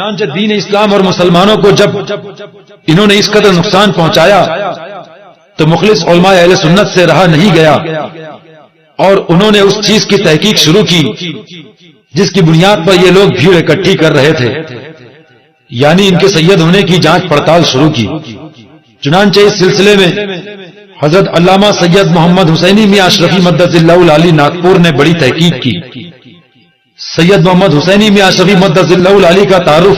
چنانچہ دین اسلام اور مسلمانوں کو جب انہوں نے اس قدر نقصان پہنچایا تو مخلص علماء اہل سنت سے رہا نہیں گیا اور انہوں نے اس چیز کی تحقیق شروع کی جس کی بنیاد پر یہ لوگ بھیڑ اکٹھی کر رہے تھے، یعنی ان کے سید ہونے کی جانچ پڑتال شروع کی۔ چنانچہ اس سلسلے میں حضرت علامہ سید محمد حسینی میاں اشرفی مدد اللہ العالی ناگپور نے بڑی تحقیق کی۔ سید محمد حسینی میاں اشرفی مدد اللہ العالی کا تعارف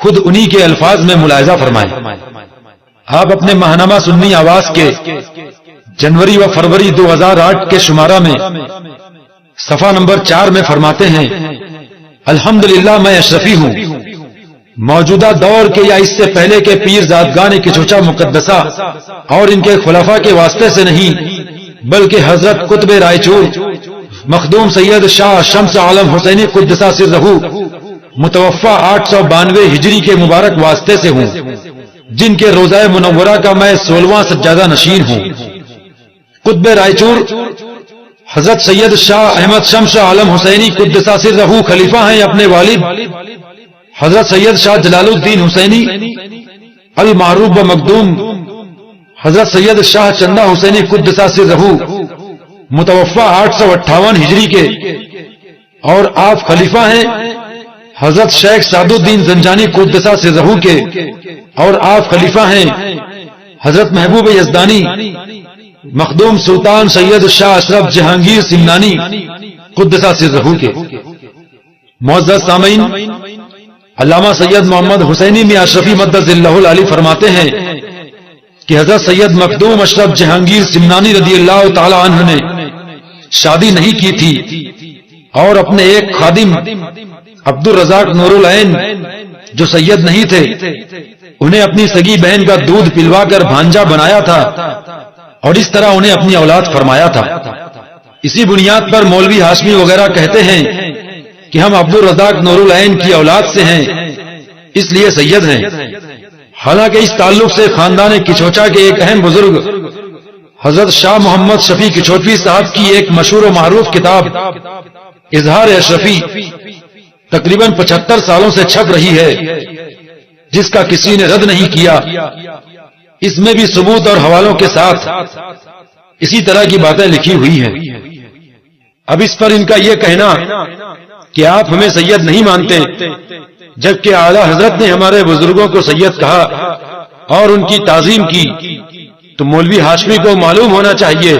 خود انہی کے الفاظ میں ملاحظہ فرمائیں۔ آپ اپنے ماہنامہ سنی آواز کے جنوری و فروری 2008 کے شمارہ میں صفحہ نمبر 4 میں فرماتے ہیں، الحمدللہ میں اشرفی ہوں، موجودہ دور کے یا اس سے پہلے کے پیر زادگان کچوچا مقدسہ اور ان کے خلفاء کے واسطے سے نہیں بلکہ حضرت قطب رائے چور مخدوم سید شاہ شمس عالم حسینی قدسہ سرہ متوفى 892 ہجری کے مبارک واسطے سے ہوں، جن کے روضہ منورہ کا میں 16واں سجادہ نشین ہوں۔ قطب رائے چور حضرت سید شاہ احمد شمس عالم حسینی قدسہ سرہ خلیفہ ہیں اپنے والد حضرت سید شاہ جلال الدین حسینی المعروف و مخدوم حضرت سید شاہ چندہ حسینی قدسہ سرہ متوفى 858 ہجری کے، اور آپ خلیفہ ہیں حضرت شیخ سعد الدین زنجانی قدسہ سرہ کے، اور آپ خلیفہ ہیں حضرت محبوب یزدانی مخدوم سلطان سید شاہ اشرف جہانگیر سمنانی قدسہ سرہ کے۔ معزز سامعین، علامہ سید محمد حسینی میاں اشرفی مدد اللہ العالی فرماتے ہیں کہ حضرت سید مخدوم اشرف جہانگیر سمنانی رضی اللہ تعالی عنہ نے شادی نہیں کی تھی اور اپنے ایک خادم عبد الرزاق نور العین جو سید نہیں تھے انہیں اپنی سگی بہن کا دودھ پلوا کر بھانجا بنایا تھا اور اس طرح انہیں اپنی اولاد فرمایا تھا۔ اسی بنیاد پر مولوی ہاشمی وغیرہ کہتے ہیں کہ ہم عبد الرزاق نور العین کی اولاد سے ہیں اس لیے سید ہیں، حالانکہ اس تعلق سے خاندان کچوچا کے ایک اہم بزرگ حضرت شاہ محمد شفیع کچوچوی صاحب کی ایک مشہور و معروف کتاب اظہار اشرفی تقریباً 75 سالوں سے چھپ رہی ہے جس کا کسی نے رد نہیں کیا۔ اس میں بھی ثبوت اور حوالوں کے ساتھ اسی طرح کی باتیں لکھی ہوئی ہیں۔ اب اس پر ان کا یہ کہنا کہ آپ ہمیں سید نہیں مانتے جبکہ اعلی حضرت نے ہمارے بزرگوں کو سید کہا اور ان کی تعظیم کی، تو مولوی ہاشمی کو معلوم ہونا چاہیے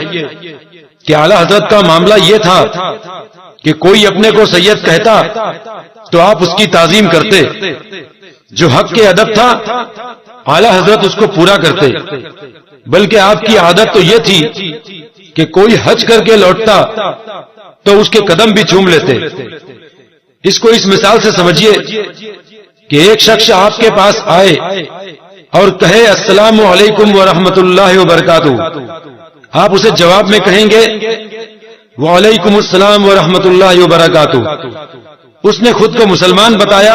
کہ اعلی حضرت کا معاملہ یہ تھا کہ کوئی اپنے کو سید کہتا تو آپ اس کی تعظیم کرتے، جو حق کے ادب تھا اعلی حضرت اس کو پورا کرتے، بلکہ آپ کی عادت تو یہ تھی کہ کوئی حج کر کے لوٹتا تو اس کے قدم بھی چوم لیتے۔ اس کو اس مثال سے سمجھیے کہ ایک شخص آپ کے پاس آئے اور کہے السلام علیکم ورحمۃ اللہ وبرکاتہ، آپ اسے جواب میں کہیں گے وعلیکم السلام ورحمۃ اللہ وبرکاتہ۔ اس نے خود کو مسلمان بتایا،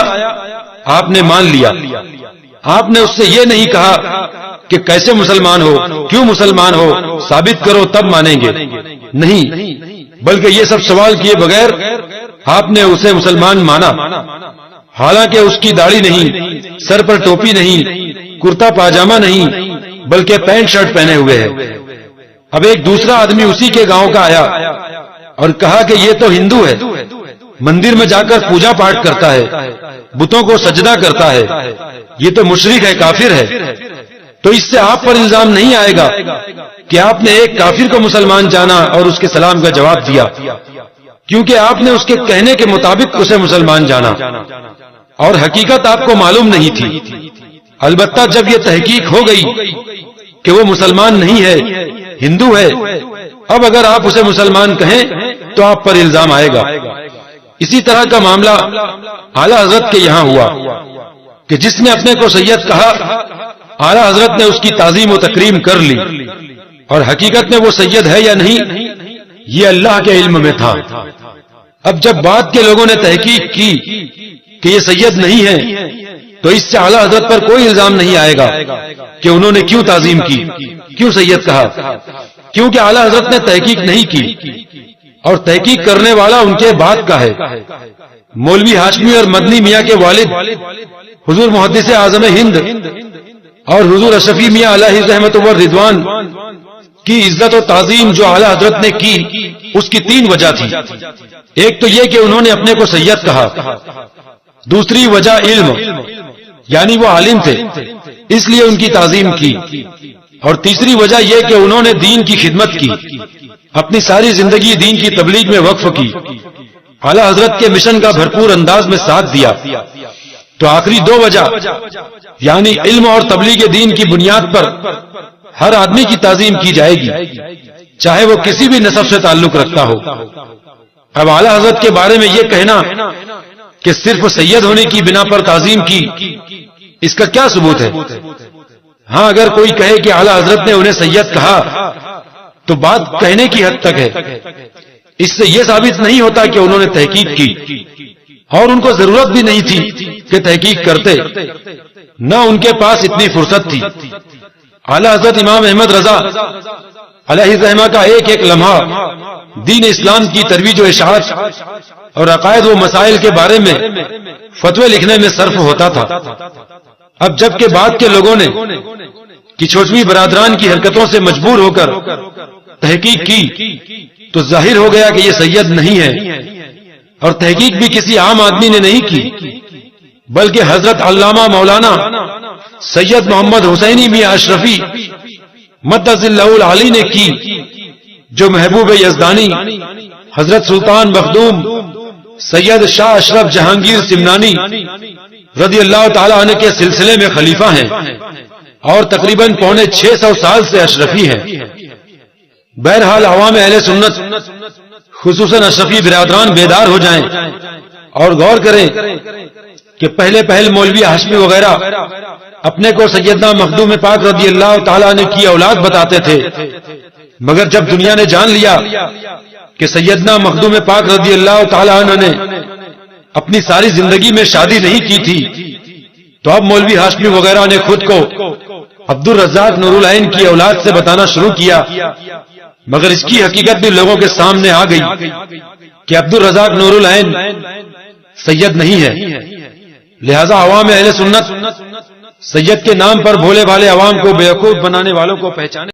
آپ نے مان لیا۔ آپ نے اس سے یہ نہیں کہا کہ کیسے مسلمان ہو، کیوں مسلمان ہو، ثابت کرو تب مانیں گے، نہیں، بلکہ یہ سب سوال کیے بغیر آپ نے اسے مسلمان مانا، حالانکہ اس کی داڑھی نہیں، سر پر ٹوپی نہیں، کرتا پاجامہ نہیں، بلکہ پینٹ شرٹ پہنے ہوئے ہے۔ اب ایک دوسرا آدمی اسی کے گاؤں کا آیا اور کہا کہ یہ تو ہندو ہے، مندر میں جا کر پوجا پاٹ کرتا ہے، بتوں کو سجدہ کرتا ہے، یہ تو مشرک ہے، کافر ہے۔ تو اس سے آپ پر الزام نہیں آئے گا کہ آپ نے ایک کافر کو مسلمان جانا اور اس کے سلام کا جواب دیا، کیونکہ آپ نے اس کے کہنے کے مطابق اسے مسلمان جانا اور حقیقت آپ کو معلوم نہیں تھی۔ البتہ جب یہ تحقیق ہو گئی کہ وہ مسلمان نہیں ہے، ہندو ہے، اب اگر آپ اسے مسلمان کہیں تو آپ پر الزام آئے گا۔ اسی طرح کا معاملہ اعلی حضرت کے یہاں ہوا کہ جس نے اپنے کو سید کہا، اعلی حضرت نے اس کی تعظیم و تکریم کر لی، اور حقیقت میں وہ سید ہے یا نہیں یہ اللہ کے علم میں تھا۔ اب جب بعد کے لوگوں نے تحقیق کی کہ یہ سید نہیں ہے تو اس سے اعلی حضرت پر کوئی الزام نہیں آئے گا کہ انہوں نے کیوں تعظیم کی، کیوں سید کہا، کیونکہ اعلی حضرت نے تحقیق نہیں کی اور تحقیق کرنے والا ان کے بعد کا ہے۔ مولوی ہاشمی اور مدنی میاں کے والد حضور محدث اعظم ہند اور حضور اشرفی میاں علیہ رحمت و رضوان کی عزت و تعظیم جو اعلی حضرت نے کی، اس کی 3 وجہ تھی۔ ایک تو یہ کہ انہوں نے اپنے کو سید کہا، دوسری وجہ علم، یعنی وہ عالم تھے اس لیے ان کی تعظیم کی، اور تیسری وجہ یہ کہ انہوں نے دین کی خدمت کی، اپنی ساری زندگی دین کی تبلیغ میں وقف کی، اعلی حضرت کے مشن کا بھرپور انداز میں ساتھ دیا۔ تو آخری 2 وجہ یعنی علم اور تبلیغ دین کی بنیاد پر ہر آدمی کی تعظیم کی جائے گی، چاہے وہ کسی بھی نسب سے تعلق رکھتا ہو۔ اب اعلی حضرت کے بارے میں یہ کہنا کہ صرف سید ہونے کی بنا پر تعظیم کی، اس کا کیا ثبوت ہے؟ ہاں، اگر کوئی کہے کہ اعلی حضرت نے انہیں سید کہا تو بات کہنے کی حد تک ہے، اس سے یہ ثابت نہیں ہوتا کہ انہوں نے تحقیق کی، اور ان کو ضرورت بھی نہیں تھی کہ تحقیق کرتے، نہ ان کے پاس اتنی فرصت تھی۔ اعلی حضرت امام احمد رضا علیہ الرحمہ کا ایک ایک لمحہ دین اسلام کی ترویج و اشاعت اور عقائد و مسائل کے بارے میں فتوے لکھنے میں صرف ہوتا تھا۔ اب جب کہ بعد کے لوگوں نے کچھوٹوی برادران کی حرکتوں سے مجبور ہو کر تحقیق کی تو ظاہر ہو گیا کہ یہ سید نہیں ہے، اور تحقیق بھی کسی عام آدمی نے نہیں کی بلکہ حضرت علامہ مولانا سید محمد حسینی میاں اشرفی مدد اللہ العلی نے کی، جو محبوب یزدانی حضرت سلطان مخدوم سید شاہ اشرف جہانگیر سمنانی رضی اللہ تعالی عنہ کے سلسلے میں خلیفہ ہیں اور تقریباً 650 سال سے اشرفی ہیں۔ بہرحال عوام اہل سنت خصوصاً اشرفی برادران بیدار ہو جائیں اور غور کریں کہ پہلے مولوی ہاشمی وغیرہ اپنے کو سیدنا مخدوم پاک رضی اللہ تعالیٰ عنہ کی اولاد بتاتے تھے، مگر جب دنیا نے جان لیا کہ سیدنا مخدوم پاک رضی اللہ تعالیٰ عنہ نے اپنی ساری زندگی میں شادی نہیں کی تھی، تو اب مولوی ہاشمی وغیرہ نے خود کو عبد الرزاق نور العین کی اولاد سے بتانا شروع کیا، مگر اس کی حقیقت بھی لوگوں کے سامنے آ گئی کہ عبد الرزاق نور العین سید نہیں ہے۔ لہذا عوام اہل سنت سید کے نام پر بھولے بھالے عوام کو بیوقوف بنانے والوں کو پہچانے